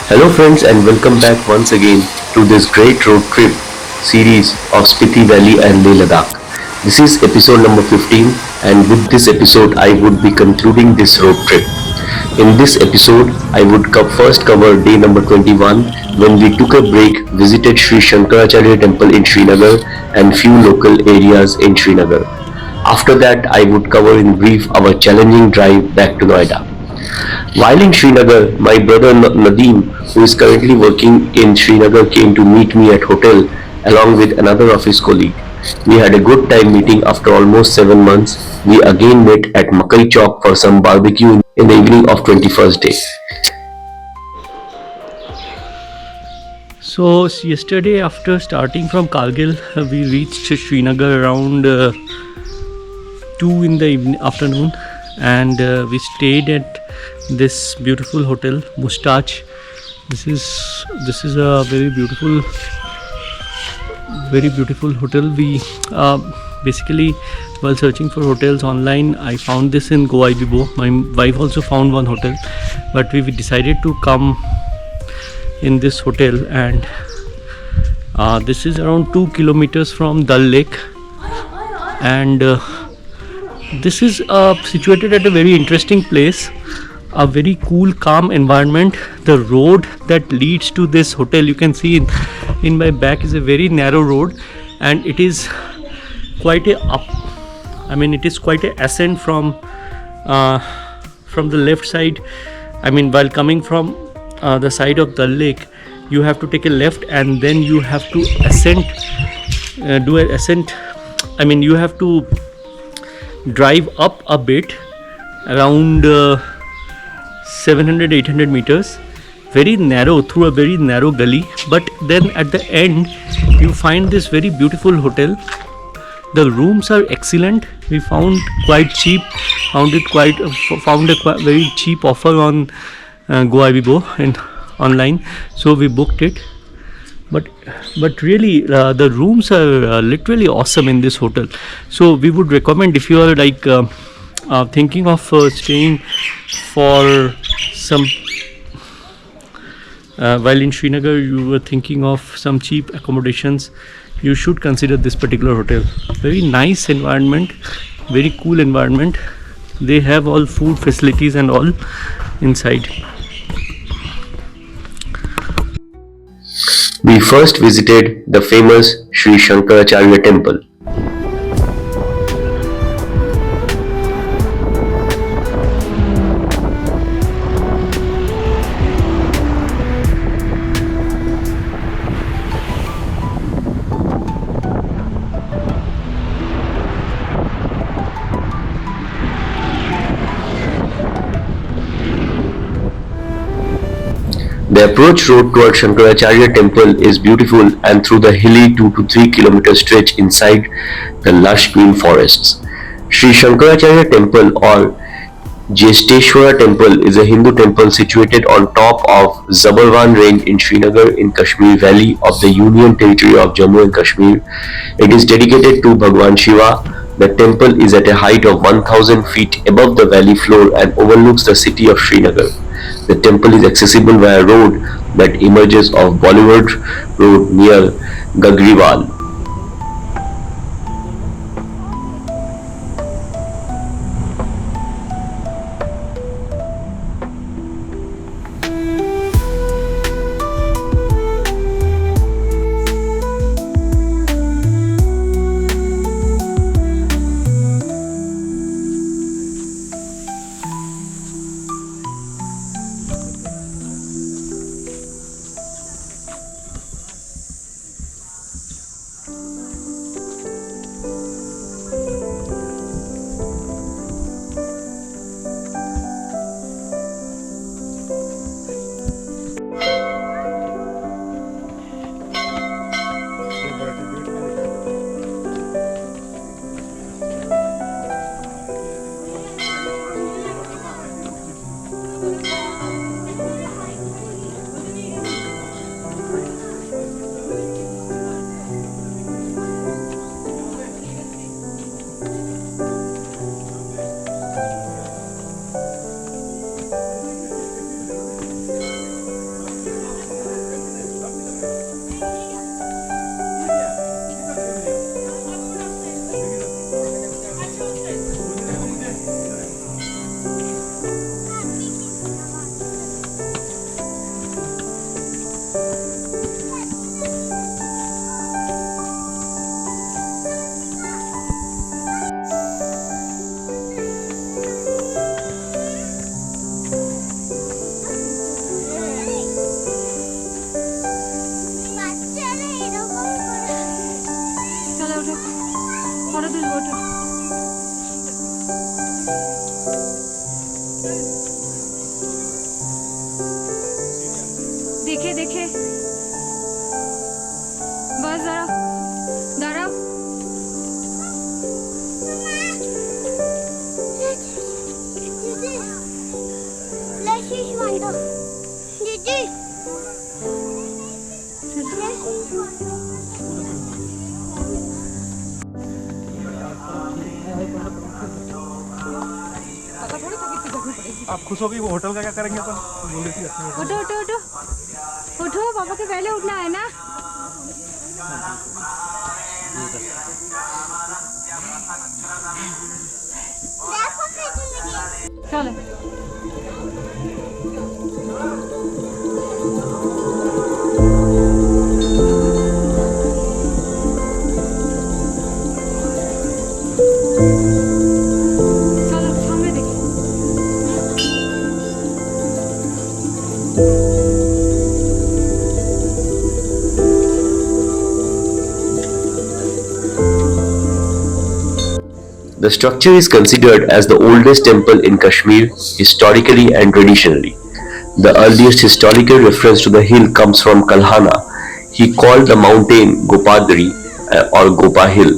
Hello friends and welcome back once again to this great road trip series of Spiti Valley and Leh Ladakh. This is episode number 15 and with this episode I would be concluding this road trip. In this episode I would first cover day number 21 when we took a break, visited Sri Shankaracharya temple in Srinagar and few local areas in Srinagar. After that I would cover in brief our challenging drive back to Noida. While in Srinagar, my brother Nadeem, who is currently working in Srinagar, came to meet me at hotel along with another of his colleague. We had a good time meeting after almost 7 months. We again met at Makai Chowk for some barbecue in the evening of 21st day. So yesterday, after starting from Kargil, we reached Srinagar around 2 in the afternoon, and we stayed at this beautiful hotel, Mustache. This is a very beautiful hotel. We basically, while searching for hotels online, I found this in Goa Ibibo. My wife also found one hotel, but we decided to come in this hotel, and this is around 2 kilometers from Dal Lake, and this is situated at a very interesting place, a very cool, calm environment. The road that leads to this hotel, you can see in my back, is a very narrow road, and it is quite a ascent from the left side. While coming from the side of the lake, you have to take a left, and then you have to do an ascent. You have to drive up a bit, around 700-800 meters, very narrow, through a very narrow gully. But then at the end you find this very beautiful hotel. The rooms are excellent. We found quite cheap, found a very cheap offer on Goa Ibibo and online, so we booked it. But really, the rooms are literally awesome in this hotel. So we would recommend, if you are thinking of staying for some while in Srinagar, you were thinking of some cheap accommodations, you should consider this particular hotel. Very nice environment, very cool environment. They have all food facilities and all inside. We first visited the famous Sri Shankaracharya temple. The approach road towards Shankaracharya temple is beautiful and through the hilly 2 to 3 kilometer stretch inside the lush green forests. Sri Shankaracharya temple or Jesteshwara temple is a Hindu temple situated on top of Zabarwan range in Srinagar in Kashmir Valley of the Union Territory of Jammu and Kashmir. It is dedicated to Bhagwan Shiva. The temple is at a height of 1000 feet above the valley floor and overlooks the city of Srinagar. The temple is accessible via road that emerges off Bollywood Road near Gagriwal. आप खुश हो गई वो hotel का क्या करेंगे अपन बोल रही थी उठो उठो उठो उठो, पापा के पहले उठना है ना। चलो चलो सामने देखिए। The structure is considered as the oldest temple in Kashmir historically and traditionally. The earliest historical reference to the hill comes from Kalhana. He called the mountain Gopadri or Gopa Hill.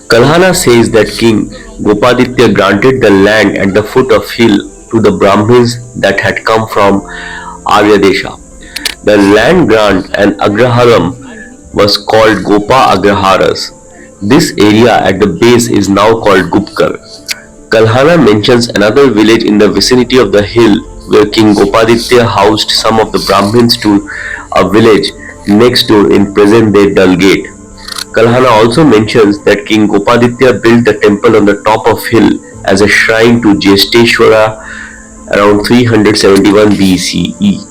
Kalhana says that King Gopaditya granted the land at the foot of hill to the Brahmins that had come from Aryadesha. The land grant and Agraharam was called Gopa Agraharas. This area at the base is now called Gupkar. Kalhana mentions another village in the vicinity of the hill where King Gopaditya housed some of the Brahmins to a village next door in present-day Dalgate. Kalhana also mentions that King Gopaditya built the temple on the top of hill as a shrine to Jyeshteshwara around 371 BCE.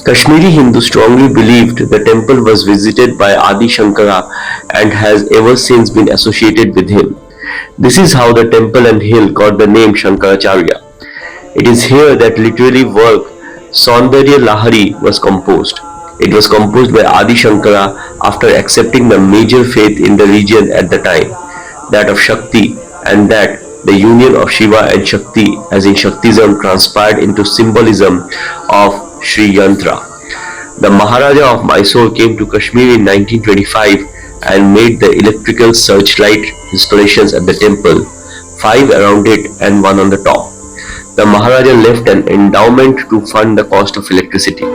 Kashmiri Hindus strongly believed the temple was visited by Adi Shankara and has ever since been associated with him. This is how the temple and hill got the name Shankaracharya. It is here that literary work Saundarya Lahari was composed. It was composed by Adi Shankara after accepting the major faith in the region at the time, that of Shakti, and that the union of Shiva and Shakti as in Shaktism transpired into symbolism of Sri Yantra. The Maharaja of Mysore came to Kashmir in 1925 and made the electrical searchlight installations at the temple, 5 around it and 1 on the top. The Maharaja left an endowment to fund the cost of electricity.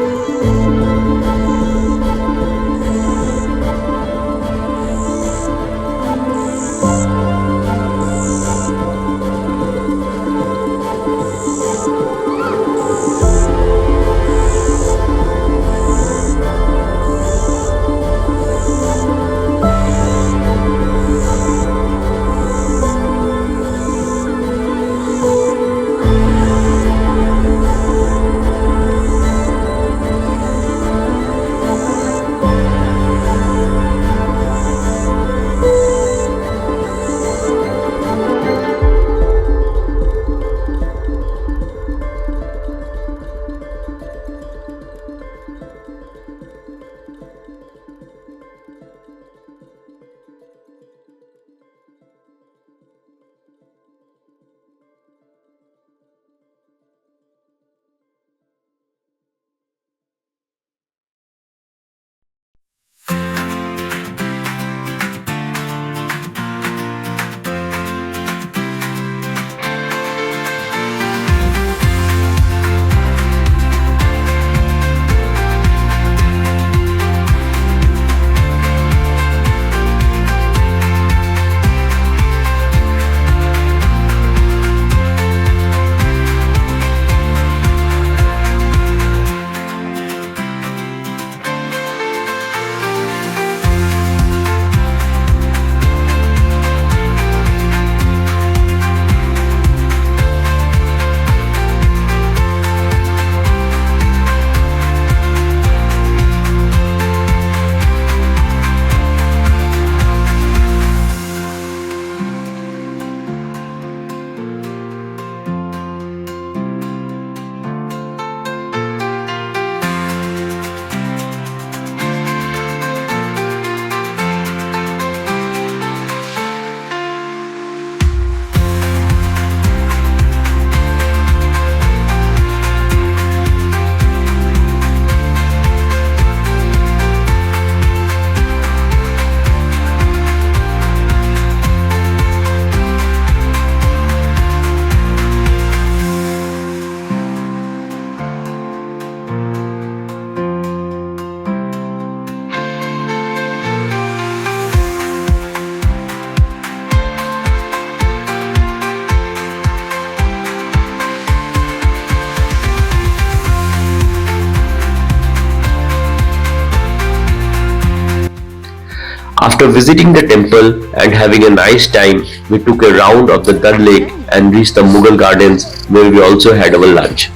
After visiting the temple and having a nice time, we took a round of the Dal Lake and reached the Mughal Gardens where we also had our lunch.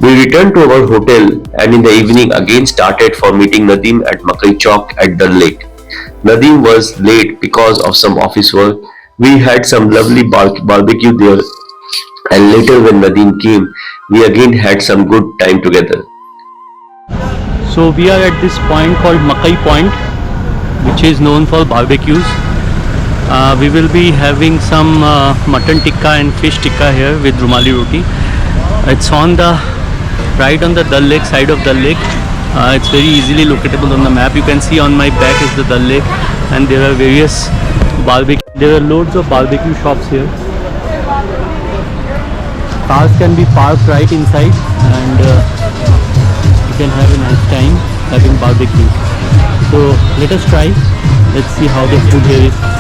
We returned to our hotel and in the evening again started for meeting Nadeem at Makai Chowk at Dal Lake. Nadeem was late because of some office work. We had some lovely barbecue there and later when Nadeem came, we again had some good time together. So we are at this point called Makai Point, which is known for barbecues. We will be having some mutton tikka and fish tikka here with rumali roti. It's on the right on the Dal Lake side of Dal Lake. It's very easily locatable on the map. You can see on my back is the Dal Lake, and there are various barbecue. There are loads of barbecue shops here. Cars can be parked right inside, and you can have a nice time having barbecue. So let us try. Let's see how the food here is.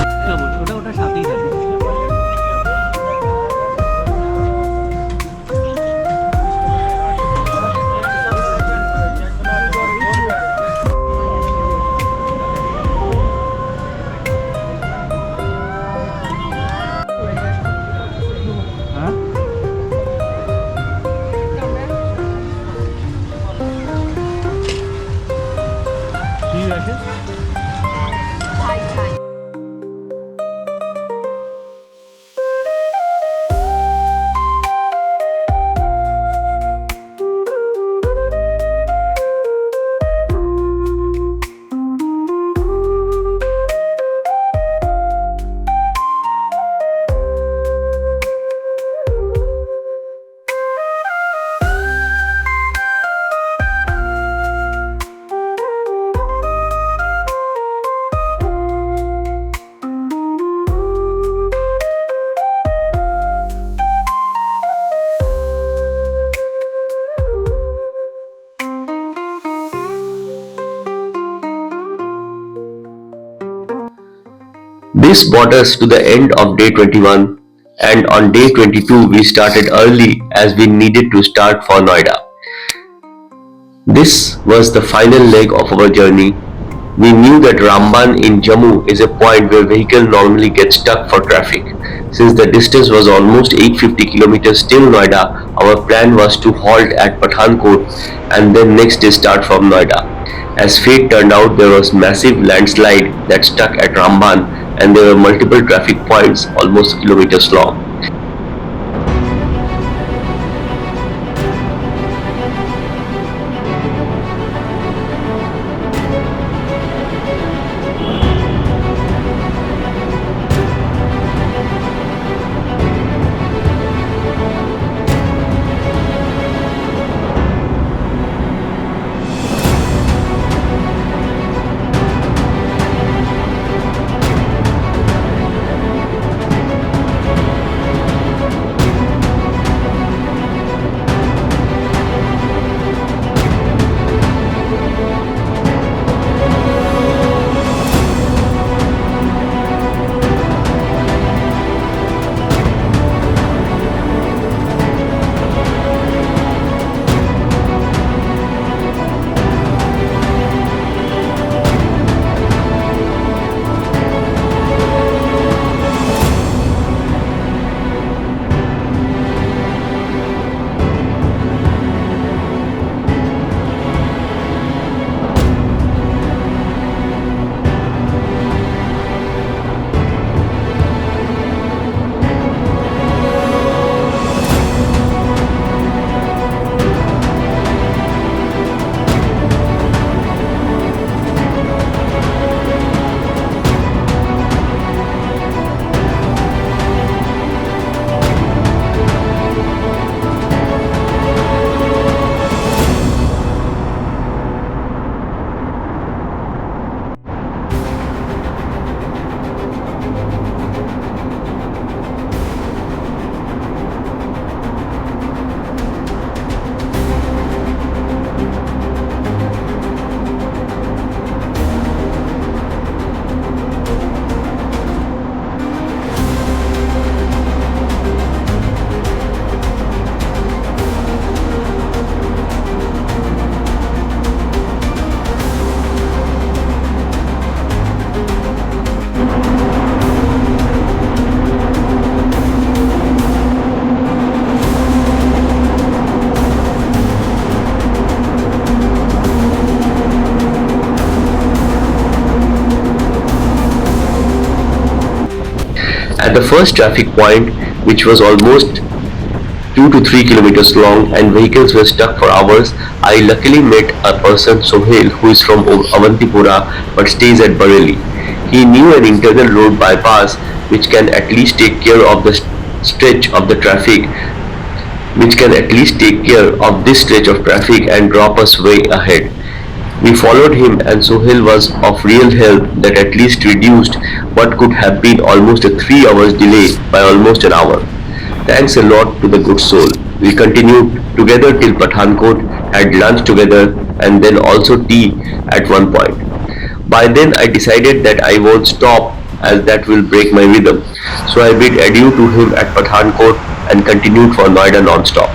dishes? Thai, Thai. This brought us to the end of day 21, and on day 22 we started early as we needed to start for Noida. This was the final leg of our journey. We knew that Ramban in Jammu is a point where vehicles normally get stuck for traffic. Since the distance was almost 850 kilometers till Noida, our plan was to halt at Pathankot and then next day start from Noida. As fate turned out, there was massive landslide that stuck at Ramban and there were multiple traffic points almost kilometers long. At the first traffic point, which was almost 2 to 3 kilometers long and vehicles were stuck for hours, I luckily met a person, Sohail, who is from Avantipura but stays at Bareilly. He knew an internal road bypass which can at least take care of the stretch of the traffic which can at least take care of this stretch of traffic and drop us way ahead. We followed him and Sohail was of real help that at least reduced what could have been almost a 3 hours delay by almost an hour. Thanks a lot to the good soul. We continued together till Pathankot, had lunch together and then also tea at one point. By then I decided that I won't stop as that will break my rhythm. So I bid adieu to him at Pathankot and continued for Noida non-stop.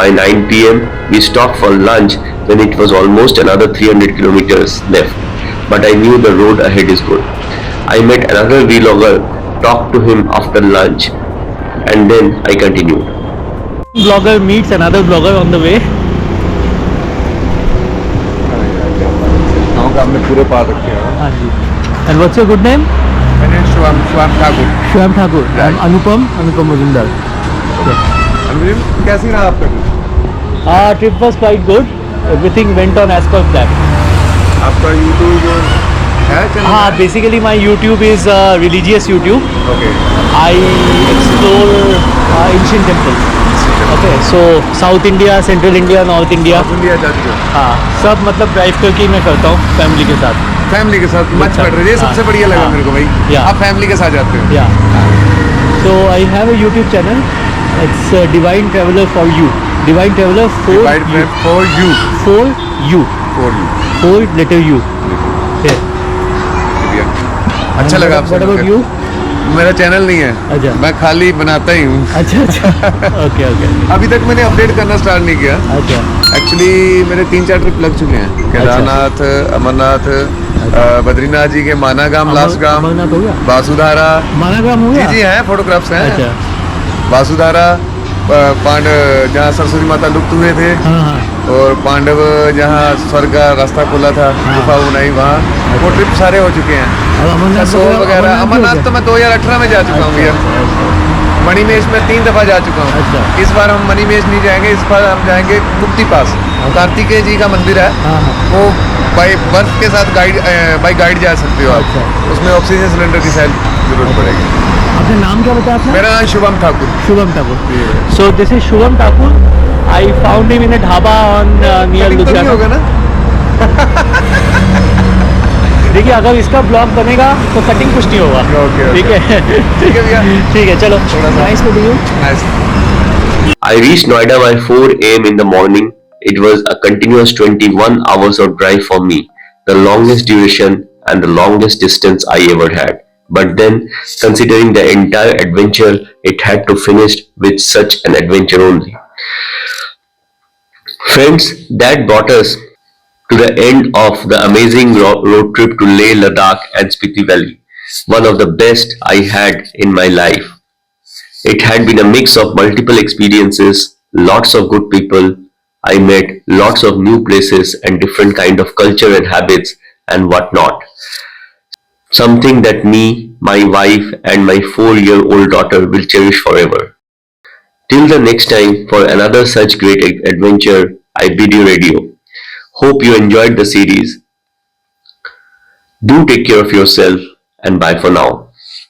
By 9 p.m., we stopped for lunch when it was almost another 300 kilometers left. But I knew the road ahead is good. I met another vlogger, talked to him after lunch, and then I continued. Vlogger meets another vlogger on the way. गाँव का हमने पूरे पार रखे हैं हाँ जी. And what's your good name? मैंने Shyam Thakur Shyam Thakur. I'm Anupam Majumdar. अनुज कैसी रहा आपका trip? Trip was quite good. Everything went on as per plan. आपका यूट्यूब है चैनल? हाँ, basically my YouTube is religious YouTube. Okay I explore ancient temples. Okay, so South India, Central India, North India. India जा चुके हो हाँ, सब मतलब drive करके ही मैं करता हूँ फैमिली के साथ. फैमिली के साथ मच अच्छा। बेटर ये सबसे हाँ, बढ़िया लगा हाँ, मेरे को भाई या। आप फैमिली के साथ जाते हो Yeah. So I have a YouTube channel. It's Divine Traveler for You. Divine Traveler for Divide you. for you For you. for you For letter U. Yeah. अच्छा लगा आपसे What about मिलकर। you? मेरा channel नहीं अच्छा। है मैं खाली बनाता ही हूँ अच्छा अच्छा. Okay okay. अभी तक मैंने अपडेट करना स्टार्ट नहीं किया अच्छा. एक्चुअली मेरे 3-4 ट्रिप लग चुके हैं केदारनाथ अमरनाथ बद्रीनाथ जी के मानागाम लास्ट गाम अमरनाथ हो गया? वासुधारा मानाग्राम हो जी गया? जी हैं फोटोग्राफ्स हैं अच्छा. वासुधारा पांड जहाँ सरस्वती माता लुप्त हुए थे हाँ हाँ. और पांडव जहाँ स्वर्ग का रास्ता खुला था गुफा बनाई वहाँ वो ट्रिप सारे हो चुके हैं अब अमरनाथ कसोल वगैरह भी हो अमरनाथ गया? तो मैं 2018 में जा चुका हूँ भैया मणिमेश में 3 दफ़ा जा चुका हूँ अच्छा. इस बार हम मणिमेश नहीं जाएंगे इस बार हम जाएंगे मुक्ति पास कार्तिकेय जी का मंदिर है हाँ हाँ. वो बाई बर्फ के साथ बाई गाइड जा सकते हो आप अच्छा. उसमें ऑक्सीजन सिलेंडर की शायद जरूरत पड़ेगी आपने नाम क्या बताया आपने? मेरा नाम Shubham Thakur Shubham Thakur. So this is Shubham Thakur. I found him in a dhaba on near cutting तो नहीं Ludhiana. होगा ना देखिए अगर इसका ब्लॉग बनेगा तो कटिंग कुछ नहीं होगा. Okay, okay. ठीक है. ठीक है भैया ठीक है चलो. थोड़ा सा। Nice meeting you. Nice I reached Noida by 4 a.m. in the morning. It was a continuous 21 hours of drive for me, the longest duration and the longest distance I ever had. But then, considering the entire adventure, it had to finish with such an adventure only. Friends, that brought us to the end of the amazing road trip to Leh Ladakh and Spiti Valley, one of the best I had in my life. It had been a mix of multiple experiences, lots of good people. I met lots of new places and different kind of culture and habits and whatnot. Something that me, my wife and my 4-year-old daughter will cherish forever. Till the next time for another such great adventure, I bid you adieu. Hope you enjoyed the series. Do take care of yourself and bye for now.